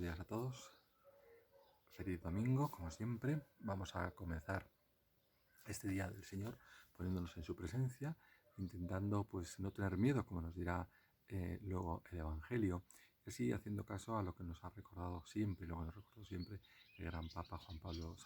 días a todos. Feliz domingo, como siempre. Vamos a comenzar este día del Señor poniéndonos en su presencia, intentando pues no tener miedo, como nos dirá luego el Evangelio, y así haciendo caso a lo que nos ha recordado siempre, y lo que nos recordó siempre el gran Papa San Juan Pablo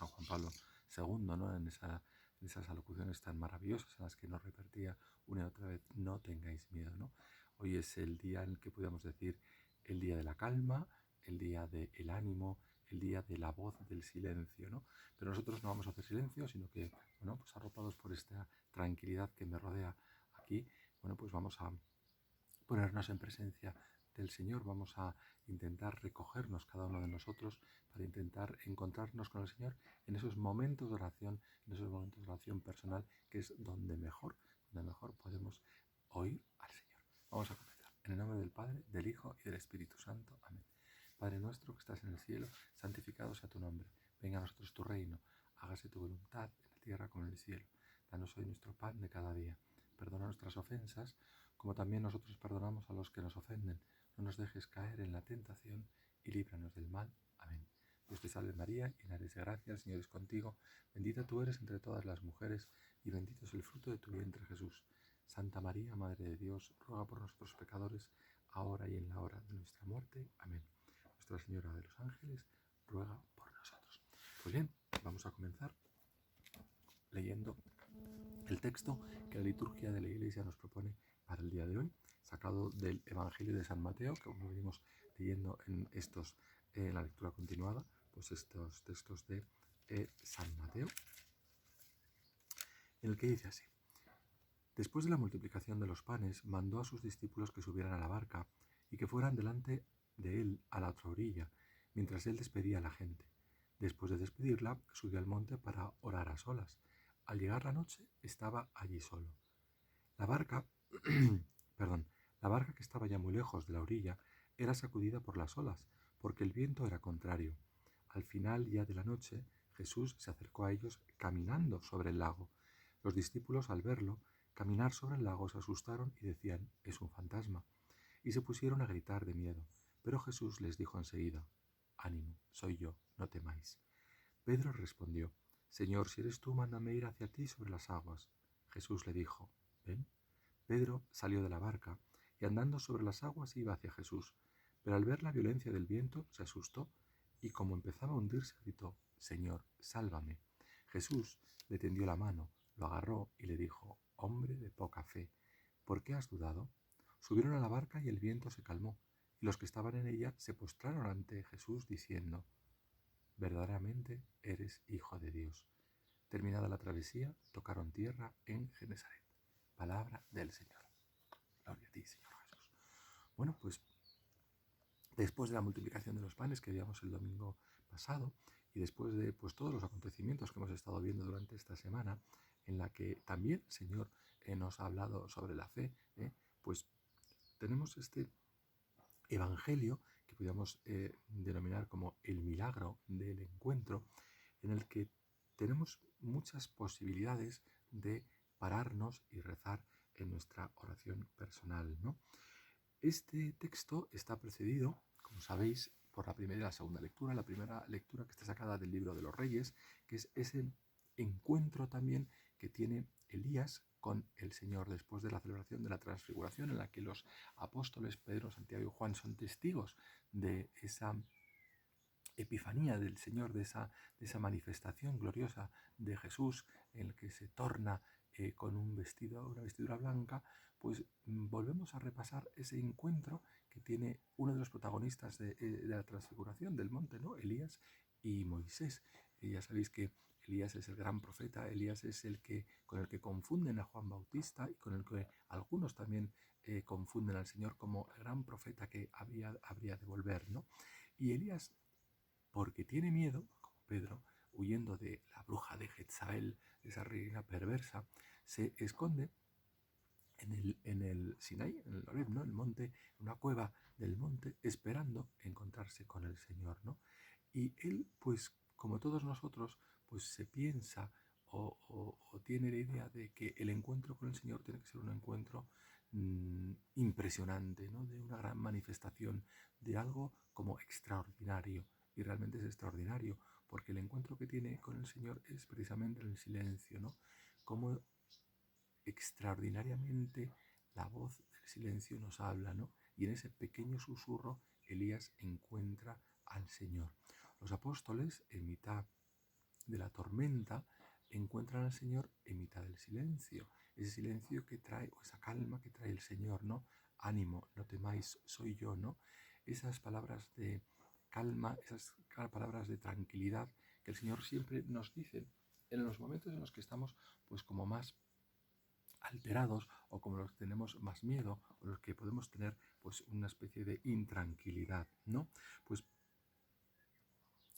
II, ¿no? En esas alocuciones tan maravillosas en las que nos repetía una y otra vez: no tengáis miedo, ¿no? Hoy es el día en el que podemos decir el día de la calma, el día del ánimo, el día de la voz del silencio, ¿no? Pero nosotros no vamos a hacer silencio, sino que, bueno, pues arropados por esta tranquilidad que me rodea aquí, bueno, pues vamos a ponernos en presencia del Señor, vamos a intentar recogernos cada uno de nosotros para intentar encontrarnos con el Señor en esos momentos de oración, en esos momentos de oración personal, que es donde mejor podemos oír al Señor. Vamos a comenzar. En el nombre del Padre, del Hijo y del Espíritu Santo. Amén. Padre nuestro que estás en el cielo, santificado sea tu nombre. Venga a nosotros tu reino. Hágase tu voluntad en la tierra como en el cielo. Danos hoy nuestro pan de cada día. Perdona nuestras ofensas, como también nosotros perdonamos a los que nos ofenden. No nos dejes caer en la tentación y líbranos del mal. Amén. Dios te salve María, llena eres de gracia, el Señor es contigo. Bendita tú eres entre todas las mujeres y bendito es el fruto de tu vientre Jesús. Santa María, Madre de Dios, ruega por nosotros pecadores, ahora y en la hora de nuestra muerte. Amén. Nuestra Señora de los Ángeles, ruega por nosotros. Pues bien, vamos a comenzar leyendo el texto que la liturgia de la Iglesia nos propone para el día de hoy, sacado del Evangelio de San Mateo, que como venimos leyendo en la lectura continuada, pues estos textos de San Mateo, en el que dice así: Después de la multiplicación de los panes, mandó a sus discípulos que subieran a la barca y que fueran delante de él a la otra orilla, mientras él despedía a la gente. Después de despedirla, subió al monte para orar a solas. Al llegar la noche, estaba allí solo. La barca, perdón, la barca que estaba ya muy lejos de la orilla era sacudida por las olas, porque el viento era contrario. Al final ya de la noche, Jesús se acercó a ellos caminando sobre el lago. Los discípulos, al verlo caminar sobre el lago, se asustaron y decían: «Es un fantasma», y se pusieron a gritar de miedo. Pero Jesús les dijo enseguida: «Ánimo, soy yo, no temáis». Pedro respondió: «Señor, si eres tú, mándame ir hacia ti sobre las aguas». Jesús le dijo: «Ven». Pedro salió de la barca y andando sobre las aguas iba hacia Jesús, pero al ver la violencia del viento se asustó y como empezaba a hundirse gritó: «Señor, sálvame». Jesús le tendió la mano, lo agarró y le dijo: «Hombre de poca fe, ¿por qué has dudado?». Subieron a la barca y el viento se calmó, y los que estaban en ella se postraron ante Jesús diciendo: «Verdaderamente eres Hijo de Dios». Terminada la travesía, tocaron tierra en Genesaret. Palabra del Señor. Gloria a ti, Señor Jesús. Bueno, pues después de la multiplicación de los panes que veíamos el domingo pasado y después de pues, todos los acontecimientos que hemos estado viendo durante esta semana, en la que también el Señor nos ha hablado sobre la fe, pues tenemos este evangelio que podríamos denominar como el milagro del encuentro, en el que tenemos muchas posibilidades de pararnos y rezar en nuestra oración personal, ¿no? Este texto está precedido, como sabéis, por la primera y la segunda lectura. La primera lectura, que está sacada del libro de los Reyes, que es ese encuentro también que tiene Elías con el Señor después de la celebración de la transfiguración, en la que los apóstoles Pedro, Santiago y Juan son testigos de esa epifanía del Señor, de esa manifestación gloriosa de Jesús, en el que se torna con una vestidura blanca. Pues volvemos a repasar ese encuentro que tiene uno de los protagonistas de la transfiguración del monte, ¿no? Elías y Moisés. Ya sabéis que Elías es el gran profeta, Elías es con el que confunden a Juan Bautista y con el que algunos también confunden al Señor como el gran profeta que habría de volver, ¿no? Y Elías, porque tiene miedo, como Pedro, huyendo de la bruja de Jezabel, de esa reina perversa, se esconde en el Sinaí, en el Horeb, ¿no? El monte, una cueva del monte, esperando encontrarse con el Señor, ¿no? Y él, pues, como todos nosotros, pues se piensa o tiene la idea de que el encuentro con el Señor tiene que ser un encuentro impresionante, ¿no? De una gran manifestación de algo como extraordinario. Y realmente es extraordinario, porque el encuentro que tiene con el Señor es precisamente en el silencio, ¿no? Como extraordinariamente la voz del silencio nos habla, ¿no? Y en ese pequeño susurro Elías encuentra al Señor. Los apóstoles, en mitad de la tormenta, encuentran al Señor en mitad del silencio. Ese silencio que trae, o esa calma que trae el Señor, ¿no? Ánimo, no temáis, soy yo, ¿no? Esas palabras de calma, esas palabras de tranquilidad que el Señor siempre nos dice en los momentos en los que estamos pues como más alterados o como los que tenemos más miedo o los que podemos tener pues una especie de intranquilidad, ¿no? Pues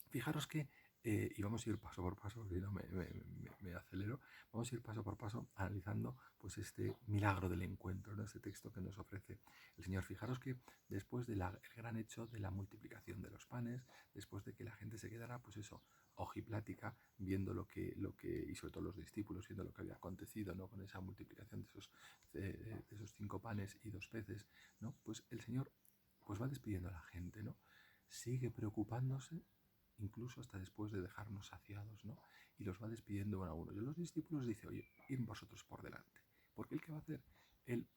fijaros que, y vamos a ir paso por paso, si no me acelero, vamos a ir paso por paso analizando pues este milagro del encuentro, ¿no? Este texto que nos ofrece el Señor. Fijaros que después del gran hecho de la multiplicación de los panes, después de que la gente se quedara, pues eso, ojiplática, viendo y sobre todo los discípulos, viendo lo que había acontecido, ¿no? Con esa multiplicación de esos 5 panes y 2 peces, ¿no? Pues el Señor pues va despidiendo a la gente, ¿no? Sigue preocupándose incluso hasta después de dejarnos saciados, ¿no? Y los va despidiendo uno a uno. Y los discípulos dice, oye, id vosotros por delante. Porque él qué va a hacer? Él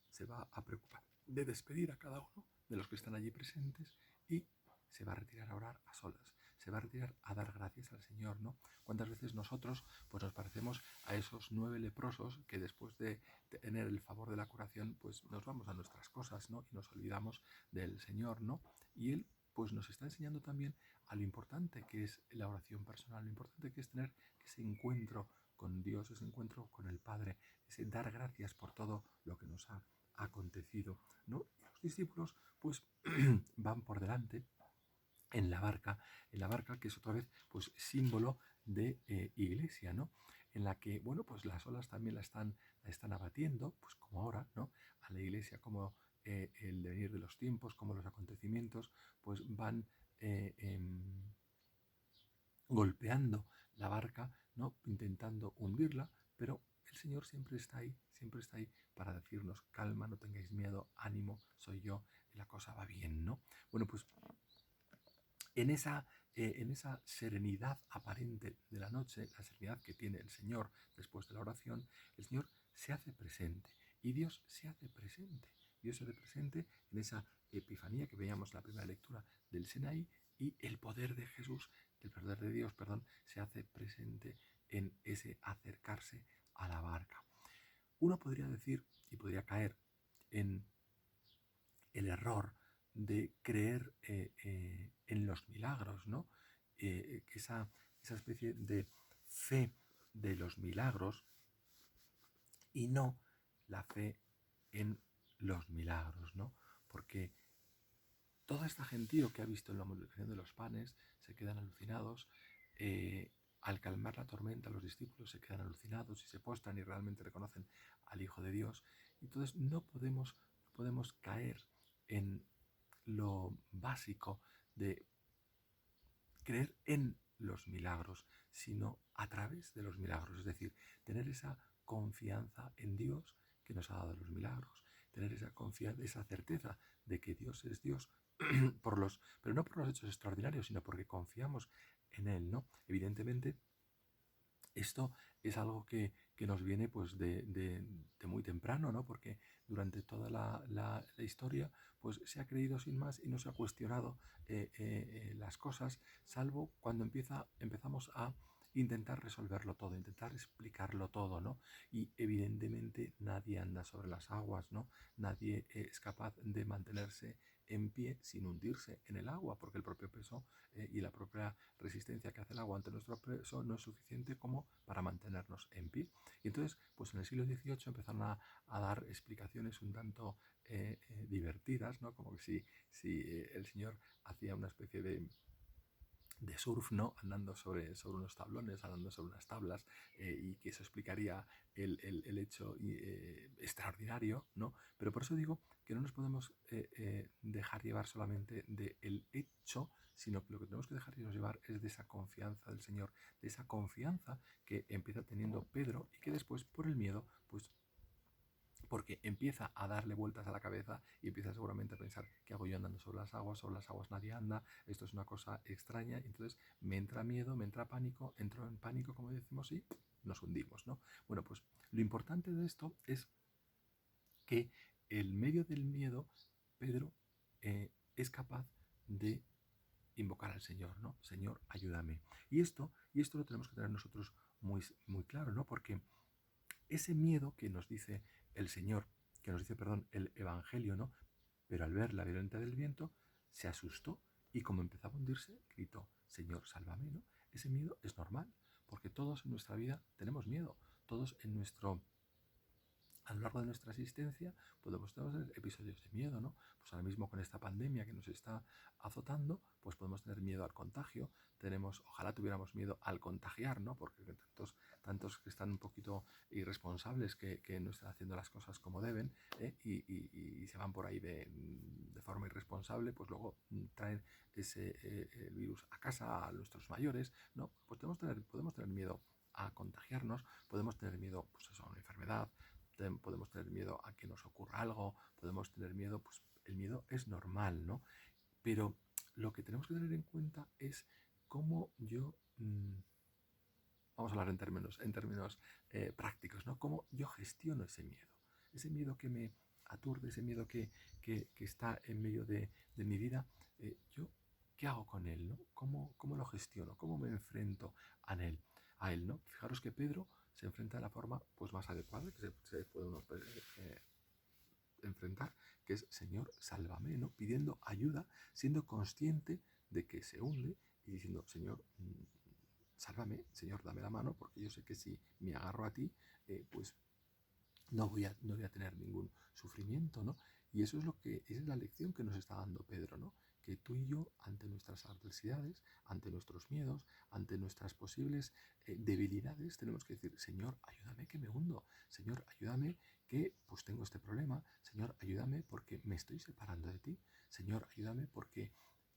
se va a preocupar de despedir a cada uno de los que están allí presentes y se va a retirar a orar a solas. Se va a retirar a dar gracias al Señor, ¿no? ¿Cuántas veces nosotros pues nos parecemos a esos 9 leprosos que después de tener el favor de la curación pues nos vamos a nuestras cosas, ¿no? Y nos olvidamos del Señor, ¿no? Y él pues nos está enseñando también a lo importante que es la oración personal, lo importante que es tener ese encuentro con Dios, ese encuentro con el Padre, ese dar gracias por todo lo que nos ha acontecido, ¿no? Y los discípulos pues van por delante en la barca que es otra vez pues símbolo de iglesia, ¿no? En la que, bueno, pues las olas también la están abatiendo, pues como ahora, ¿no? A la iglesia, como el devenir de los tiempos, como los acontecimientos, pues van golpeando la barca, ¿no? Intentando hundirla, pero el Señor siempre está ahí para decirnos, calma, no tengáis miedo, ánimo, soy yo, y la cosa va bien, ¿no? Bueno, pues en esa serenidad aparente de la noche, la serenidad que tiene el Señor después de la oración, el Señor se hace presente y Dios se hace presente. Dios se hace presente en esa epifanía que veíamos en la primera lectura del Sinaí y el poder de Jesús, el poder de Dios, perdón, se hace presente en ese acercarse a la barca. Uno podría decir y podría caer en el error de creer en los milagros, ¿no? Esa especie de fe de los milagros y no la fe en los milagros, ¿no? Porque toda esta gentío que ha visto en la multiplicación de los panes se quedan alucinados. Al calmar la tormenta, los discípulos se quedan alucinados y se postran y realmente reconocen al Hijo de Dios. Entonces no podemos caer en lo básico de creer en los milagros, sino a través de los milagros. Es decir, tener esa confianza en Dios que nos ha dado los milagros, tener esa confianza, esa certeza de que Dios es Dios, pero no por los hechos extraordinarios, sino porque confiamos en Él, ¿no? Evidentemente, esto es algo que nos viene pues de muy temprano, ¿no? Porque durante toda la historia pues se ha creído sin más y no se ha cuestionado las cosas, salvo cuando empezamos a intentar resolverlo todo, intentar explicarlo todo, ¿no? Y evidentemente nadie anda sobre las aguas, ¿no? Nadie es capaz de mantenerse en pie sin hundirse en el agua, porque el propio peso y la propia resistencia que hace el agua ante nuestro peso no es suficiente como para mantenernos en pie. Y entonces, pues en el siglo XVIII empezaron a dar explicaciones un tanto divertidas, ¿no? Como que si el señor hacía una especie de surf, ¿no? Andando sobre unos tablones, andando sobre unas tablas, y que eso explicaría el hecho extraordinario, ¿no? Pero por eso digo que no nos podemos dejar llevar solamente del hecho, sino que lo que tenemos que dejarnos llevar es de esa confianza del Señor, de esa confianza que empieza teniendo Pedro y que después, por el miedo, pues porque empieza a darle vueltas a la cabeza y empieza seguramente a pensar, ¿qué hago yo andando sobre las aguas nadie anda, esto es una cosa extraña, y entonces me entra miedo, me entra pánico, entro en pánico, como decimos, y nos hundimos, ¿no? Bueno, pues lo importante de esto es que en medio del miedo, Pedro es capaz de invocar al Señor, ¿no? Señor, ayúdame. Y esto lo tenemos que tener nosotros muy, muy claro, ¿no? Porque ese miedo que nos dice el Señor, que nos dice, perdón, el Evangelio, ¿no? Pero al ver la violencia del viento, se asustó y como empezaba a hundirse, gritó, Señor, sálvame, ¿no? Ese miedo es normal, porque todos en nuestra vida tenemos miedo, todos a lo largo de nuestra existencia podemos tener episodios de miedo, ¿no? Pues ahora mismo con esta pandemia que nos está azotando, pues podemos tener miedo al contagio, ojalá tuviéramos miedo al contagiar, ¿no? Porque tantos que están un poquito irresponsables, que no están haciendo las cosas como deben, y se van por ahí de forma irresponsable, pues luego traen ese virus a casa a nuestros mayores, ¿no? Pues podemos tener miedo a contagiarnos, podemos tener miedo, pues eso, a una enfermedad, podemos tener miedo a que nos ocurra algo, podemos tener miedo, pues el miedo es normal, ¿no? Pero lo que tenemos que tener en cuenta es cómo vamos a hablar en términos prácticos, ¿no? Cómo yo gestiono ese miedo que me aturde, ese miedo que está en medio de mi vida, yo, ¿qué hago con él, no? ¿Cómo lo gestiono? ¿Cómo me enfrento a él, ¿no? Fijaros que Pedro se enfrenta de la forma pues, más adecuada que se puede uno enfrentar, que es Señor, sálvame, ¿no? Pidiendo ayuda, siendo consciente de que se hunde y diciendo, Señor, sálvame, Señor, dame la mano, porque yo sé que si me agarro a ti, pues no voy a tener ningún sufrimiento, ¿no? Y eso es la lección que nos está dando Pedro, ¿no? Que tú y yo, ante nuestras adversidades, ante nuestros miedos, ante nuestras posibles debilidades, tenemos que decir, Señor, ayúdame que me hundo, Señor, ayúdame que pues tengo este problema, Señor, ayúdame porque me estoy separando de ti, Señor, ayúdame porque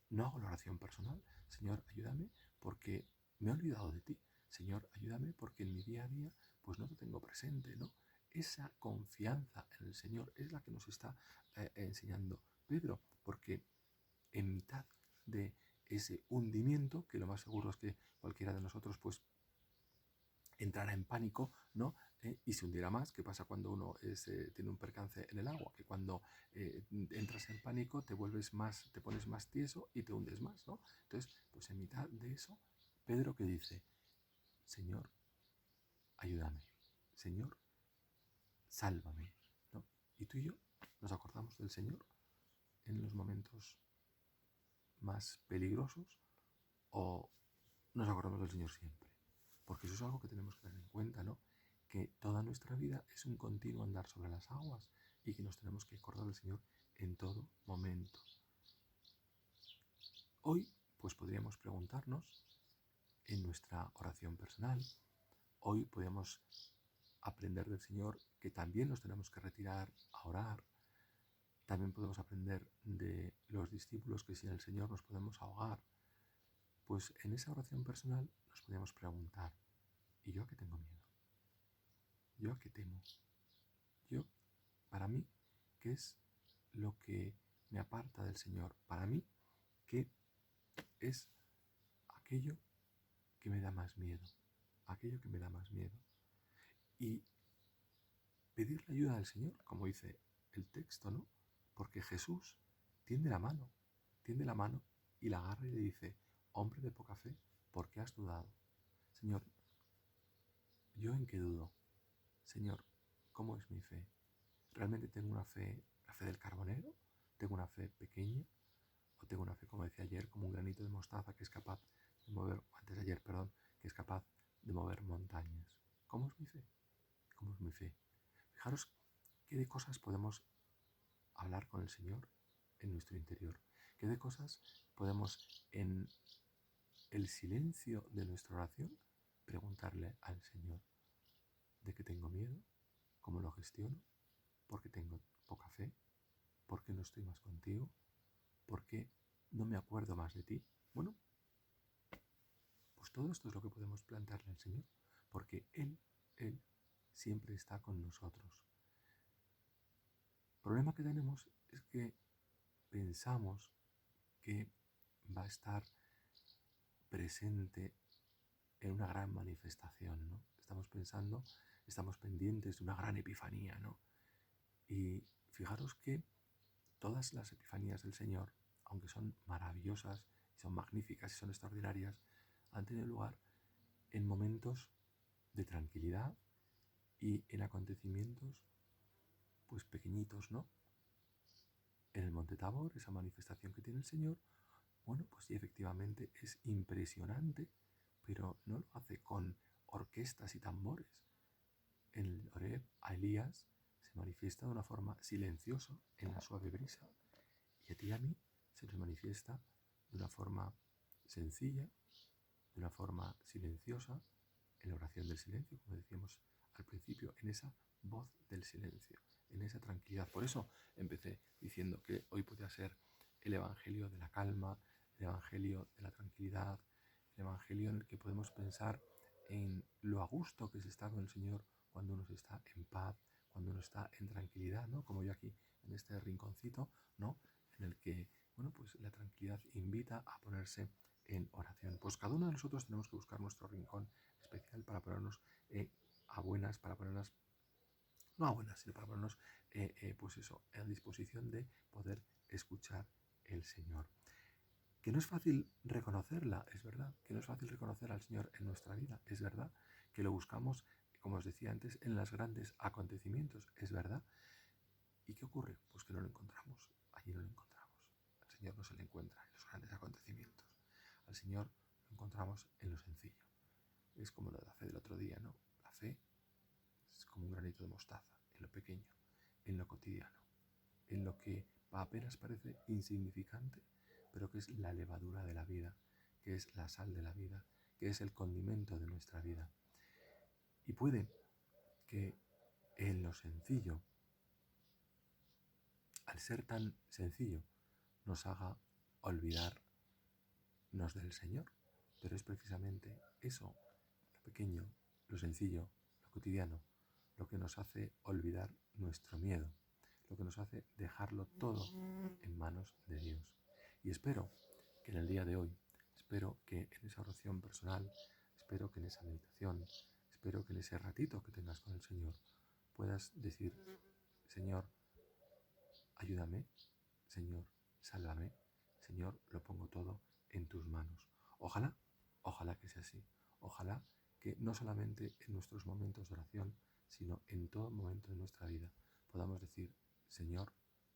no hago la oración personal, Señor, ayúdame porque me he olvidado de ti, Señor, ayúdame porque en mi día a día pues no te tengo presente, ¿no? Esa confianza en el Señor es la que nos está enseñando Pedro, porque en mitad de ese hundimiento, que lo más seguro es que cualquiera de nosotros pues entrará en pánico, ¿no? Y se hundirá más. ¿Qué pasa cuando uno tiene un percance en el agua? Que cuando entras en pánico te pones más tieso y te hundes más, ¿no? Entonces, pues en mitad de eso, Pedro que dice, Señor, ayúdame, Señor, sálvame, ¿no? Y tú y yo nos acordamos del Señor en los momentos más peligrosos o nos acordamos del Señor siempre. Porque eso es algo que tenemos que tener en cuenta, ¿no? Que toda nuestra vida es un continuo andar sobre las aguas y que nos tenemos que acordar del Señor en todo momento. Hoy, pues podríamos preguntarnos en nuestra oración personal, hoy podemos aprender del Señor que también nos tenemos que retirar a orar. También podemos aprender de los discípulos que sin el Señor nos podemos ahogar. Pues en esa oración personal nos podemos preguntar, ¿y yo a qué tengo miedo? ¿Yo a qué temo? Yo, para mí, ¿qué es lo que me aparta del Señor? Para mí, ¿qué es aquello que me da más miedo? Aquello que me da más miedo. Y pedirle ayuda al Señor, como dice el texto, ¿no? Porque Jesús tiende la mano y la agarra y le dice, hombre de poca fe, ¿por qué has dudado? Señor, ¿yo en qué dudo? Señor, ¿cómo es mi fe? ¿Realmente tengo una fe, la fe del carbonero? ¿Tengo una fe pequeña? ¿O tengo una fe, como decía ayer, como un granito de mostaza que es capaz de mover, antes de ayer, perdón, que es capaz de mover montañas? ¿Cómo es mi fe? ¿Cómo es mi fe? Fijaros qué de cosas podemos hablar con el Señor en nuestro interior. ¿Qué de cosas podemos en el silencio de nuestra oración preguntarle al Señor? ¿De qué tengo miedo? ¿Cómo lo gestiono? ¿Por qué tengo poca fe? ¿Por qué no estoy más contigo? ¿Por qué no me acuerdo más de ti? Bueno, pues todo esto es lo que podemos plantearle al Señor, porque Él siempre está con nosotros. problema que tenemos es que pensamos que va a estar presente en una gran manifestación, ¿no? Estamos pendientes de una gran epifanía, ¿no? Y fijaros que todas las epifanías del Señor, aunque son maravillosas, y son magníficas y son extraordinarias, han tenido lugar en momentos de tranquilidad y en acontecimientos pues pequeñitos, ¿no? En el Monte Tabor, esa manifestación que tiene el Señor, bueno, pues sí, efectivamente es impresionante, pero no lo hace con orquestas y tambores. En el Horeb, a Elías se manifiesta de una forma silenciosa en la suave brisa, y a ti y a mí se nos manifiesta de una forma sencilla, de una forma silenciosa, en la oración del silencio, como decíamos al principio, en esa voz del silencio, en esa tranquilidad. Por eso empecé diciendo que hoy podía ser el Evangelio de la calma, el Evangelio de la tranquilidad, el Evangelio en el que podemos pensar en lo a gusto que es estar con el Señor cuando uno está en paz, cuando uno está en tranquilidad, ¿no? Como yo aquí en este rinconcito, ¿no? En el que, bueno, pues la tranquilidad invita a ponerse en oración. Pues cada uno de nosotros tenemos que buscar nuestro rincón especial para ponernos a buenas, para ponernos, no a buenas, sino para ponernos, pues eso, a disposición de poder escuchar el Señor. Que no es fácil reconocerla, es verdad, que no es fácil reconocer al Señor en nuestra vida, es verdad, que lo buscamos, como os decía antes, en los grandes acontecimientos, es verdad. ¿Y qué ocurre? Pues que no lo encontramos, allí no lo encontramos. Al Señor no se le encuentra en los grandes acontecimientos, al Señor lo encontramos en lo sencillo. Es como lo de la fe del otro día, ¿no? La fe es como un granito de mostaza, en lo pequeño, en lo cotidiano, en lo que apenas parece insignificante, pero que es la levadura de la vida, que es la sal de la vida, que es el condimento de nuestra vida. Y puede que en lo sencillo, al ser tan sencillo, nos haga olvidarnos del Señor, pero es precisamente eso, lo pequeño, lo sencillo, lo cotidiano, lo que nos hace olvidar nuestro miedo, lo que nos hace dejarlo todo en manos de Dios. Y espero que en el día de hoy, espero que en esa oración personal, espero que en esa meditación, espero que en ese ratito que tengas con el Señor puedas decir, Señor, ayúdame, Señor, sálvame, Señor, lo pongo todo en tus manos. Ojalá, ojalá que sea así. Ojalá que no solamente en nuestros momentos de oración, sino en todo momento de nuestra vida podamos decir, Señor,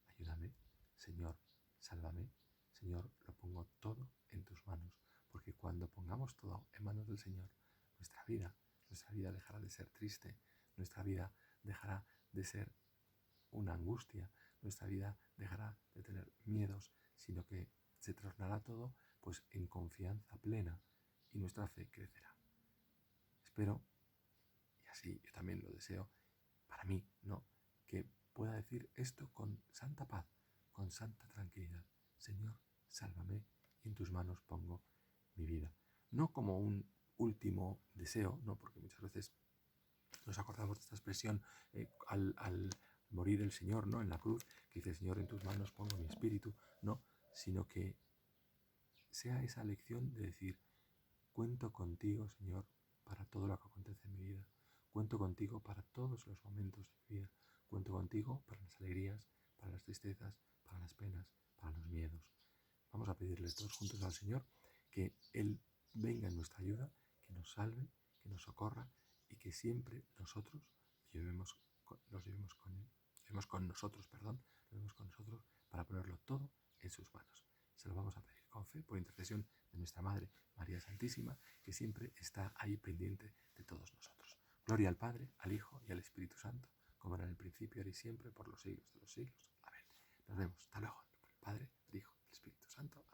ayúdame, Señor, sálvame, Señor, lo pongo todo en tus manos. Porque cuando pongamos todo en manos del Señor, nuestra vida dejará de ser triste, nuestra vida dejará de ser una angustia, nuestra vida dejará de tener miedos, sino que se tornará todo pues en confianza plena y nuestra fe crecerá. Espero, y así yo también lo deseo, para mí, ¿no? Que pueda decir esto con santa paz, con santa tranquilidad. Señor, sálvame y en tus manos pongo mi vida. No como un último deseo, ¿no? Porque muchas veces nos acordamos de esta expresión al morir el Señor, ¿no? En la cruz, que dice, Señor, en tus manos pongo mi espíritu, ¿no? Sino que sea esa lección de decir, cuento contigo, Señor, para todo lo que acontece en mi vida. Cuento contigo para todos los momentos de mi vida. Cuento contigo para las alegrías, para las tristezas, para las penas, para los miedos. Vamos a pedirles todos juntos al Señor que Él venga en nuestra ayuda, que nos salve, que nos socorra y que siempre nosotros nos llevemos con nosotros para ponerlo todo en sus manos. Se lo vamos a pedir con fe por intercesión de nuestra Madre María Santísima, que siempre está ahí pendiente de todos nosotros. Gloria al Padre, al Hijo y al Espíritu Santo, como era en el principio, ahora y siempre, por los siglos de los siglos. Amén. Nos vemos. Hasta luego. Por el Padre, el Hijo y el Espíritu Santo.